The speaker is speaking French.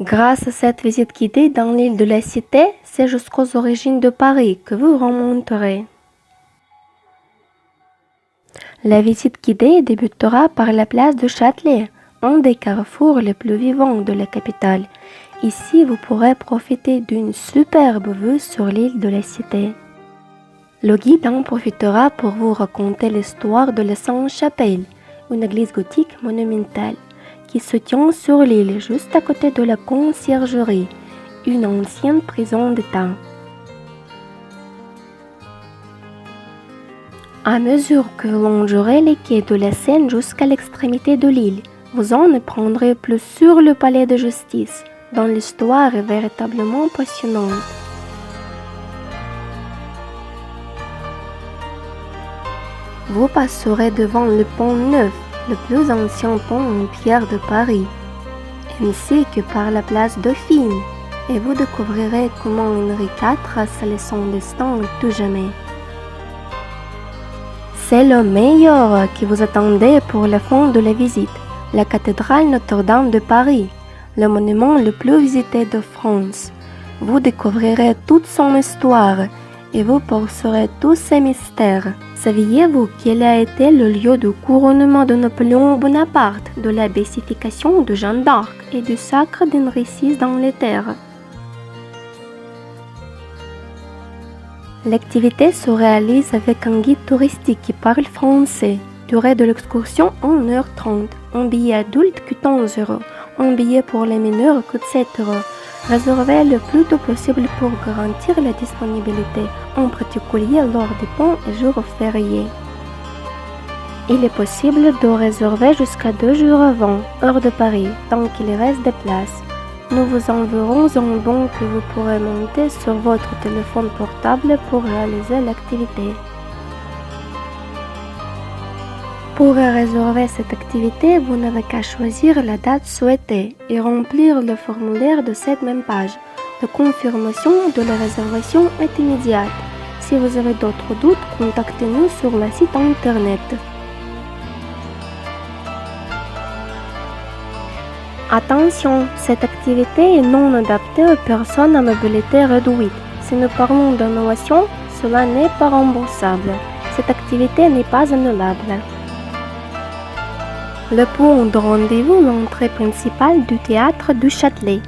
Grâce à cette visite guidée dans l'île de la Cité, c'est jusqu'aux origines de Paris que vous remonterez. La visite guidée débutera par la place du Châtelet, un des carrefours les plus vivants de la capitale. Ici, vous pourrez profiter d'une superbe vue sur l'île de la Cité. Le guide en profitera pour vous raconter l'histoire de la Sainte-Chapelle, une église gothique monumentale qui se tient sur l'île juste à côté de la conciergerie, une ancienne prison d'État. À mesure que vous longerez les quais de la Seine jusqu'à l'extrémité de l'île, vous en apprendrez plus sur le palais de justice, dont l'histoire est véritablement passionnante. Vous passerez devant le pont Neuf, le plus ancien pont en pierre de Paris, ainsi que par la place Dauphine, et vous découvrirez comment Henri IV a scellé son destin à tout jamais. C'est le meilleur qui vous attendait pour la fin de la visite, la cathédrale Notre-Dame de Paris, le monument le plus visité de France. Vous découvrirez toute son histoire et vous percerez tous ses mystères. Saviez-vous qu'il a été le lieu de couronnement de Napoléon Bonaparte, de la béatification de Jeanne d'Arc et du sacre d'Henri VI dans les terres? L'activité se réalise avec un guide touristique qui parle français. Durée de l'excursion 1h30. Un billet adulte coûte 11 €. Un billet pour les mineurs coûte 7 €. Réservez le plus tôt possible pour garantir la disponibilité, en particulier lors des ponts et jours fériés. Il est possible de réserver jusqu'à 2 jours avant, heure de Paris, tant qu'il reste des places. Nous vous enverrons un bon que vous pourrez monter sur votre téléphone portable pour réaliser l'activité. Pour réserver cette activité, vous n'avez qu'à choisir la date souhaitée et remplir le formulaire de cette même page. La confirmation de la réservation est immédiate. Si vous avez d'autres doutes, contactez-nous sur le site internet. Attention, cette activité est non adaptée aux personnes à mobilité réduite. Si nous parlons d'innovation, cela n'est pas remboursable. Cette activité n'est pas annulable. Le point de rendez-vous, l'entrée principale du théâtre du Châtelet.